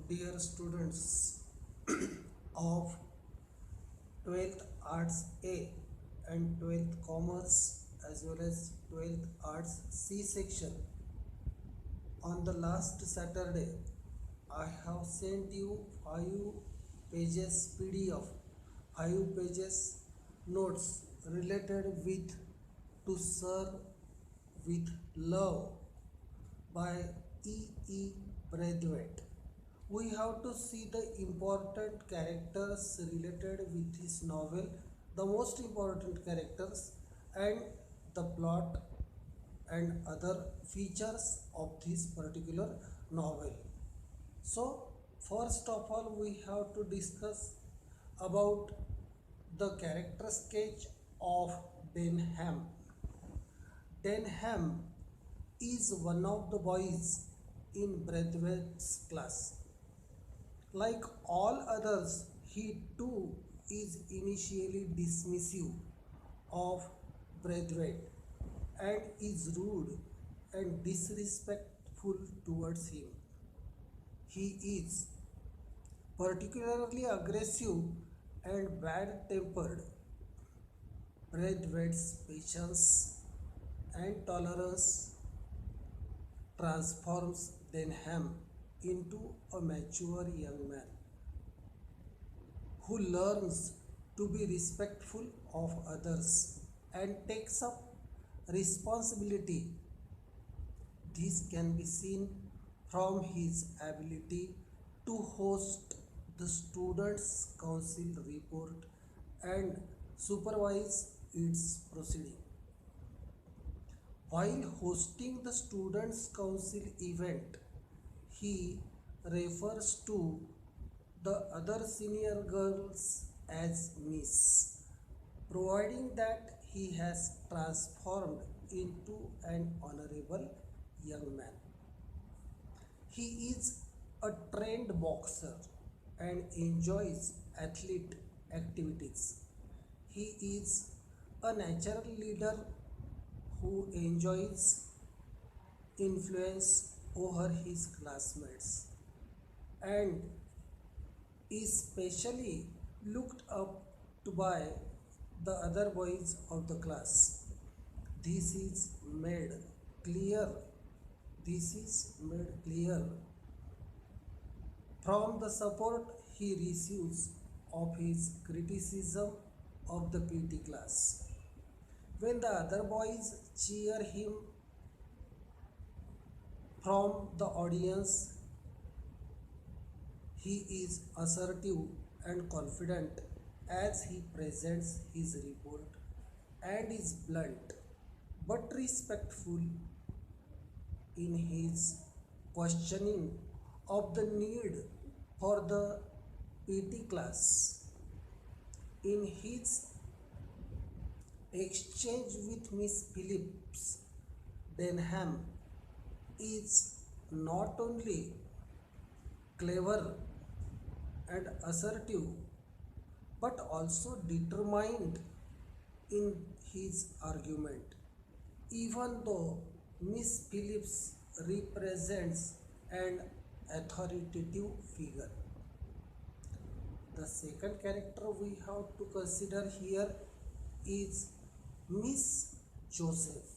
Dear students of 12th Arts A and 12th Commerce as well as 12th Arts C section, on the last Saturday I have sent you 5 pages PDF, 5 pages notes related with To Serve with Love by E. E. Braithwaite. We have to see the important characters related with this novel, the most important characters, and the plot and other features of this particular novel. So, first of all, we have to discuss about the character sketch of Denham. Denham is one of the boys in Braithwaite's class. Like all others, he too is initially dismissive of Braithwaite and is rude and disrespectful towards him. He is particularly aggressive and bad tempered. Braithwaite's patience and tolerance transforms Denham into a mature young man who learns to be respectful of others and takes up responsibility. This can be seen from his ability to host the Students' Council report and supervise its proceeding. While hosting the Students' Council event, he refers to the other senior girls as Miss, providing that he has transformed into an honorable young man. He is a trained boxer and enjoys athlete activities. He is a natural leader who enjoys influence over his classmates and is specially looked up to by the other boys of the class. This is made clear. This is made clear from the support he receives of his criticism of the PT class. When the other boys cheer him from the audience, he is assertive and confident as he presents his report and is blunt but respectful in his questioning of the need for the PT class. In his exchange with Miss Phillips, Denham is not only clever and assertive but also determined in his argument, even though Miss Phillips represents an authoritative figure. The second character we have to consider here is Miss Joseph.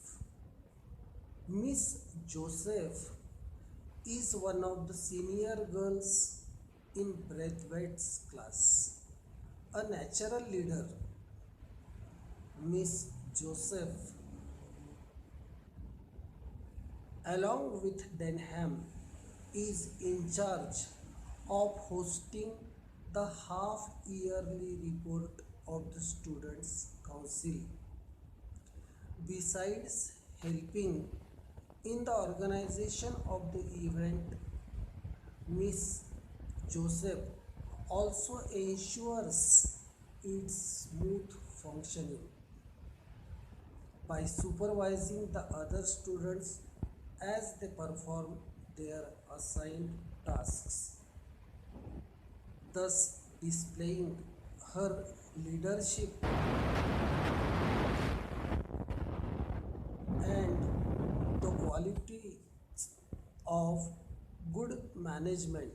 Miss Joseph is one of the senior girls in Braithwaite's class. A natural leader, Miss Joseph, along with Denham, is in charge of hosting the half-yearly report of the Students' Council. Besides helping in the organization of the event, Miss Joseph also ensures its smooth functioning by supervising the other students as they perform their assigned tasks, thus displaying her leadership and the quality of good management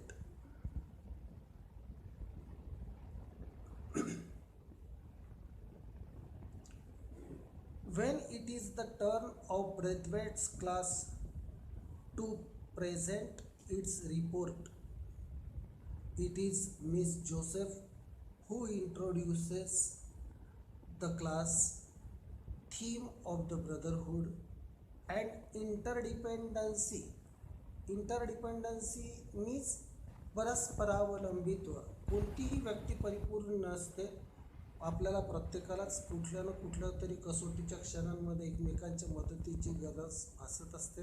When it is the turn of Braithwaite's class to present its report, it is Miss Joseph who introduces the class theme of the brotherhood and interdependency. Interdependency means परस्परावलंबित्व. कोणतीही व्यक्ती परिपूर्ण नसते. आपल्याला प्रत्येकालाच कुठल्या ना कुठल्या तरी कसोटीच्या क्षणांमध्ये एकमेकांच्या मदतीची गरज असत असते.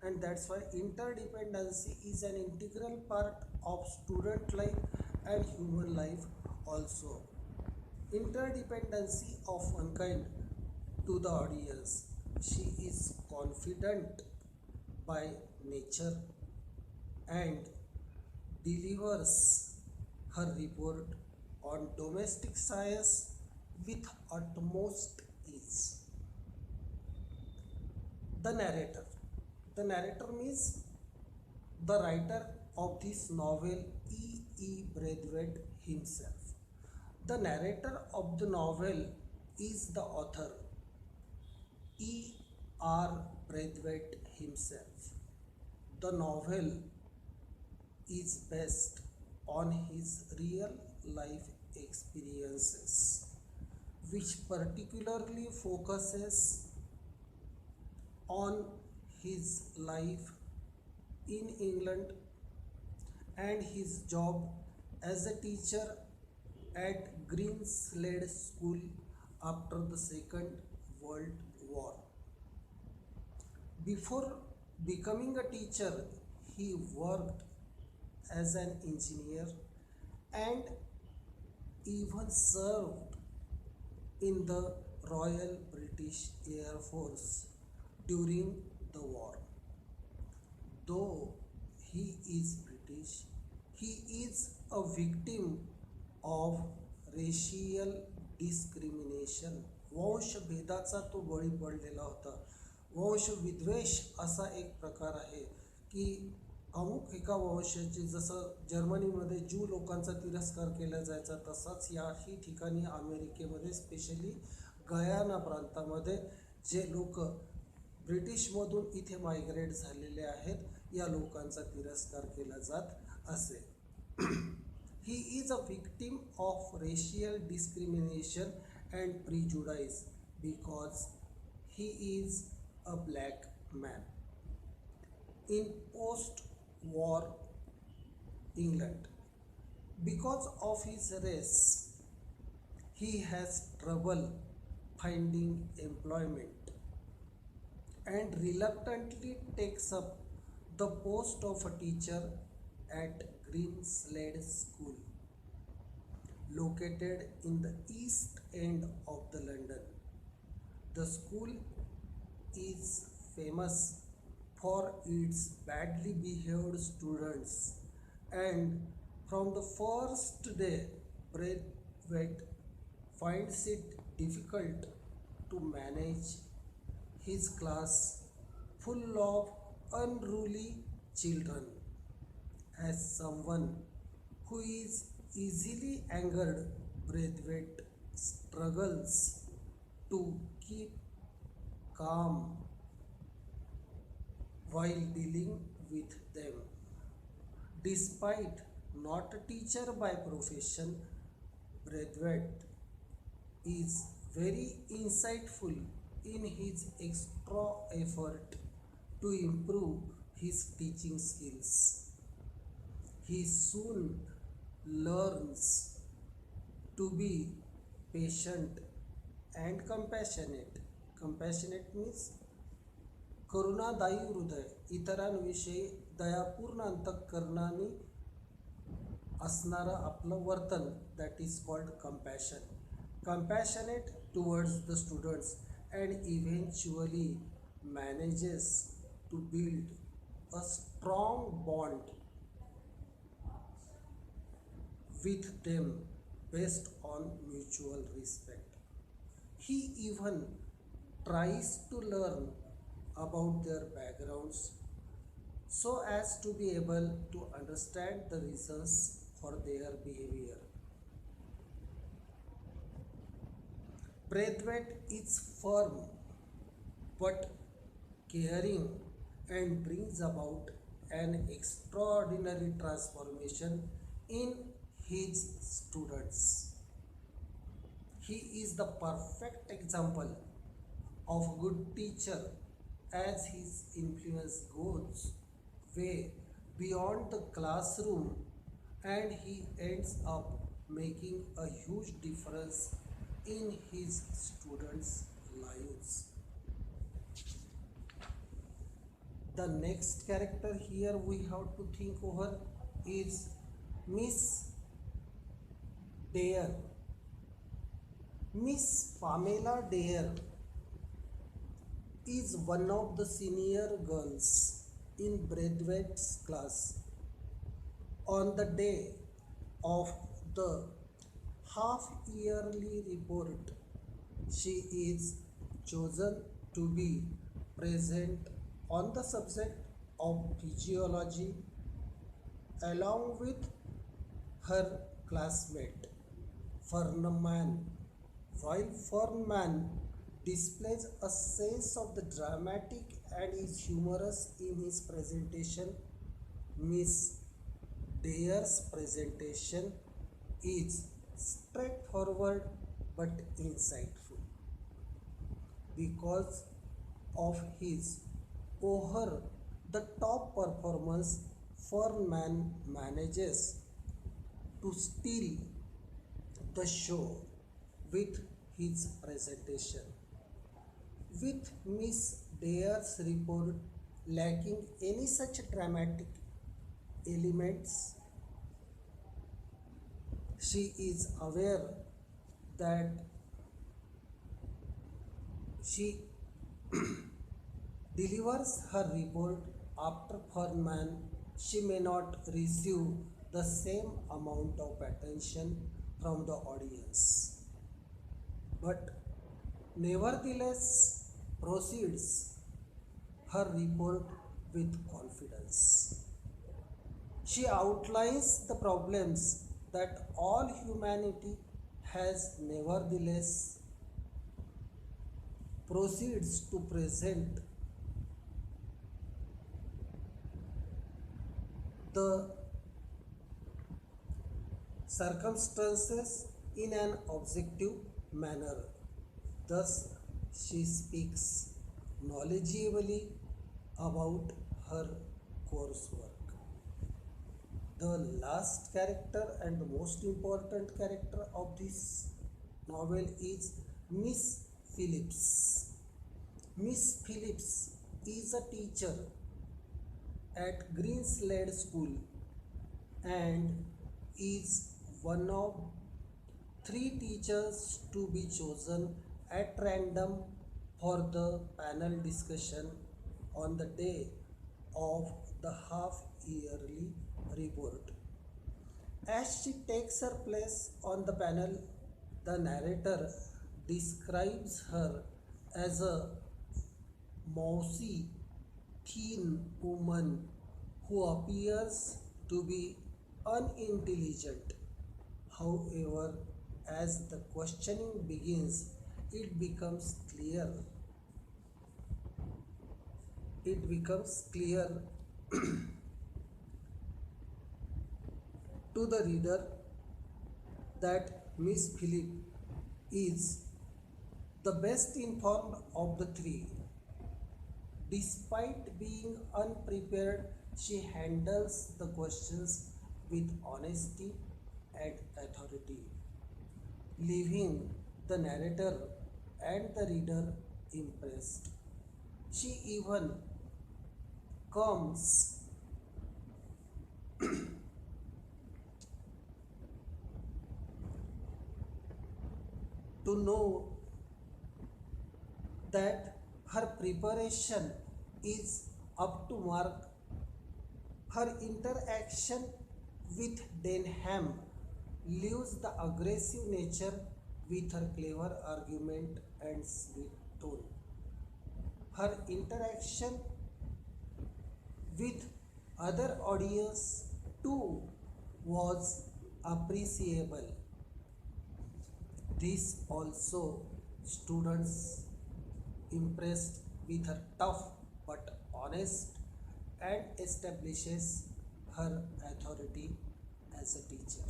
And that's why interdependency is an integral part of student life and human life also. Interdependency of unkind to the audience. She is confident by nature and delivers her report on domestic science with utmost ease. The narrator. The narrator means the writer of this novel, E. Braithwaite himself. The narrator of the novel is the author, E. R. Braithwaite himself. The novel is based on his real life experiences, which particularly focuses on his life in England and his job as a teacher at Greenslade School after the Second World War. Before becoming a teacher, he worked as an engineer and even served in the Royal British Air Force during the war. Though he is British, he is a victim of racial discrimination. वंशभेदाचा तो बळी पडलेला होता. वंशविद्वेष असा एक प्रकार आहे की अमुक एका वंशाचे, जसं जर्मनीमध्ये ज्यू लोकांचा तिरस्कार केला जायचा, तसाच याही ठिकाणी अमेरिकेमध्ये स्पेशली गयाना प्रांतामध्ये जे लोक ब्रिटिशमधून इथे मायग्रेट झालेले आहेत, या लोकांचा तिरस्कार केला जात असे. He is a victim of racial discrimination and prejudice because he is a black man. In post-war England, because of his race, he has trouble finding employment and reluctantly takes up the post of a teacher at Greenslade School, located in the east end of the London. The school is famous for its badly behaved students, and from the first day, Braithwaite finds it difficult to manage his class full of unruly children. As someone who is easily angered, Braithwaite struggles to keep calm while dealing with them. Despite not a teacher by profession, Braithwaite is very insightful in his extra effort to improve his teaching skills. He soon learns to be patient and compassionate. Compassionate means करुणादायी हृदय, इतरांविषयी दयापूर्ण अंतःकरणाने असणारं आपलं वर्तन, that is called compassion. Compassionate towards the students and eventually manages to build a strong bond with them based on mutual respect. He even tries to learn about their backgrounds so as to be able to understand the reasons for their behavior. Braithwaite is firm but caring and brings about an extraordinary transformation in his students. He is the perfect example of a good teacher as his influence goes way beyond the classroom and he ends up making a huge difference in his students' lives. The next character here we have to think over is Miss Dare. Miss Pamela Dare is one of the senior girls in Braithwaite's class. On the day of the half yearly report, she is chosen to be present on the subject of physiology along with her classmate Fernman. While Fernman displays a sense of the dramatic and is humorous in his presentation, Miss Dare's presentation is straightforward but insightful. Because of his over the top performance, Fernman manages to steal the show with his presentation. With Miss Dare's report lacking any such dramatic elements, she is aware that she delivers her report after Furman, she may not receive the same amount of attention from the audience, but nevertheless proceeds her report with confidence. She outlines the problems that all humanity has, nevertheless proceeds to present the circumstances in an objective manner. Thus, she speaks knowledgeably about her coursework. The last character and the most important character of this novel is Miss Phillips. Miss Phillips is a teacher at Greenslade School and is one of three teachers to be chosen at random for the panel discussion on the day of the half yearly report. As she takes her place on the panel, the narrator describes her as a mousy, thin woman who appears to be unintelligent. However, as the questioning begins, it becomes clear. It becomes clear to the reader that Miss Philip is the best informed of the three. Despite being unprepared, she handles the questions with honesty and authority, leaving the narrator and the reader impressed. She even comes to know that her preparation is up to mark. Her interaction with Denham leaves the aggressive nature with her clever argument and sweet tone. Her interaction with other audience too was appreciable. This also students impressed with her tough but honest and establishes her authority as a teacher.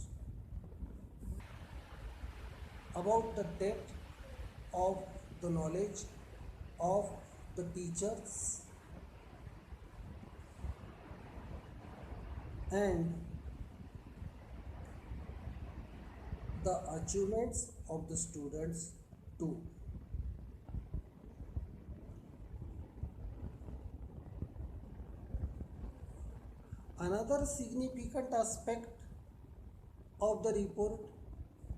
About the depth of the knowledge of the teachers and the achievements of the students too. Another significant aspect of the report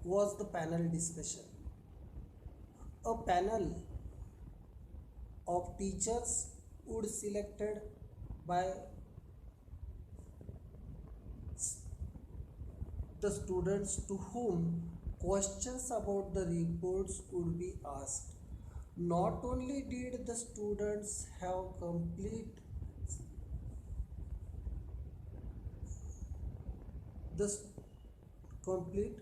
was the panel discussion. A panel of teachers would selected by the students to whom questions about the reports would be asked. Not only did the students have the complete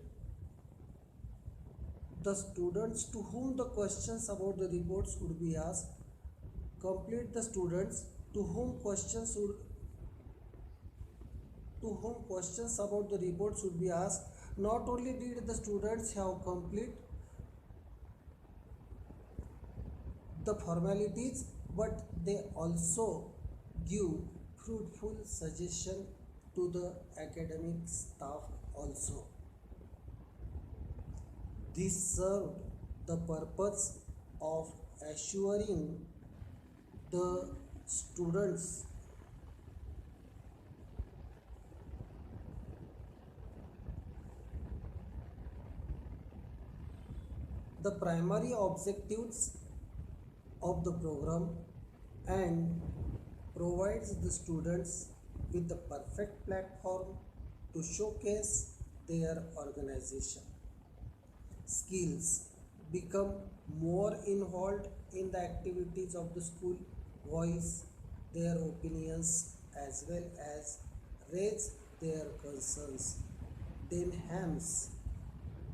the students to whom the questions about the reports would be asked, complete the students to whom questions about the reports would be asked. Not only did the students have complete the formalities, but they also give fruitful suggestion to the academic staff also. This served the purpose of assuring the students the primary objectives of the program and provides the students with the perfect platform to showcase their organization skills, become more involved in the activities of the school, voice their opinions as well as raise their concerns. Denham's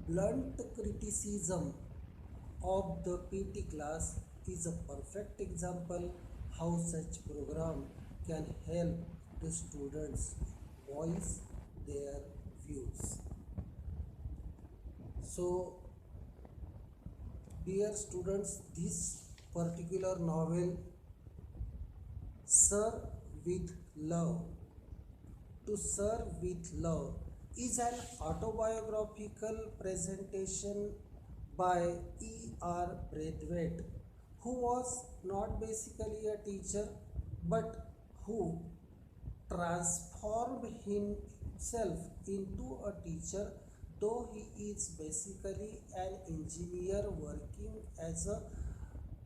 blunt criticism of the PT class is a perfect example how such program can help the students voice their views. So, dear students, this particular novel, Serve with Love, to Serve with Love, is an autobiographical presentation by E.R. Braithwaite, who was not basically a teacher but who transformed himself into a teacher, though he is basically an engineer working as a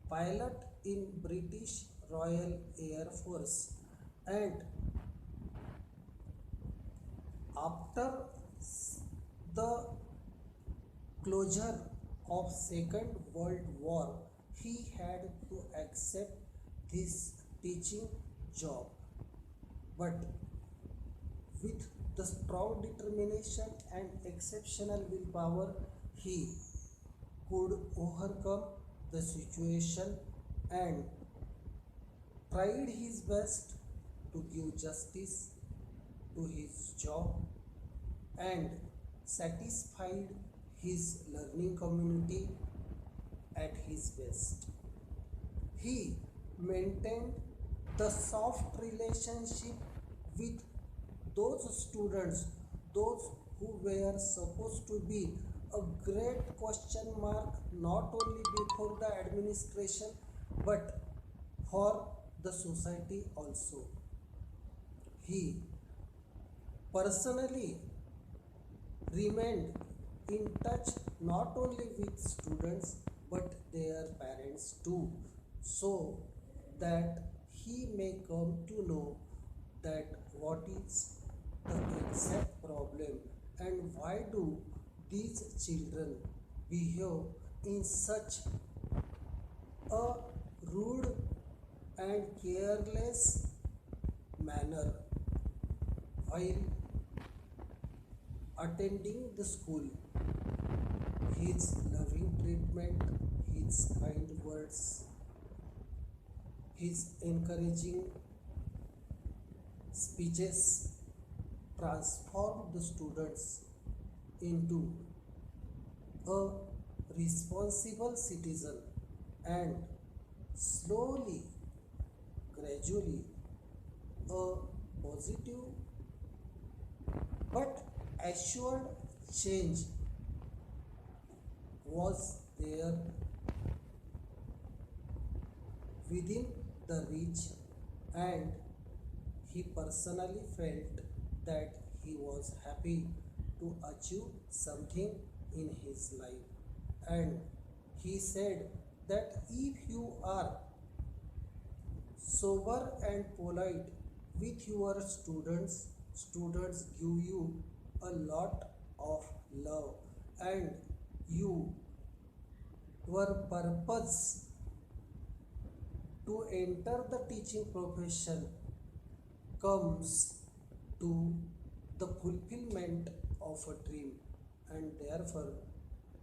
pilot in British Royal Air Force. And after the closure of Second World War, he had to accept this teaching job. But with the strong determination and exceptional willpower, he could overcome the situation and tried his best to give justice to his job and satisfied his learning community at his best. He maintained the soft relationship with those students, those who were supposed to be a great question mark not only before the administration but for the society also. He personally remained in touch not only with students but their parents too, so that he may come to know that what is the exact problem and why do these children behave in such a rude and careless manner while attending the school. His loving treatment, his kind words, His encouraging speeches transformed the students into a responsible citizen, and slowly, gradually, a positive but assured change was there within the reach, and he personally felt that he was happy to achieve something in his life. And he said that if you are sober and polite with your students, students give you a lot of love, and you your purpose to enter the teaching profession comes to the fulfillment of a dream. And therefore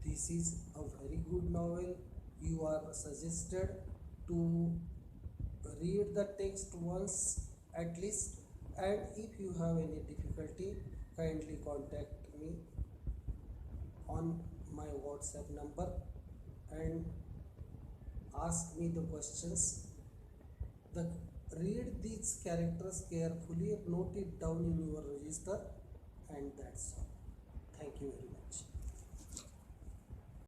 this is a very good novel. You are suggested to read the text once at least, and if you have any difficulty, kindly contact me on my WhatsApp number and ask me the questions. The read these characters carefully, note it down in your register, and that's all. Thank you very much.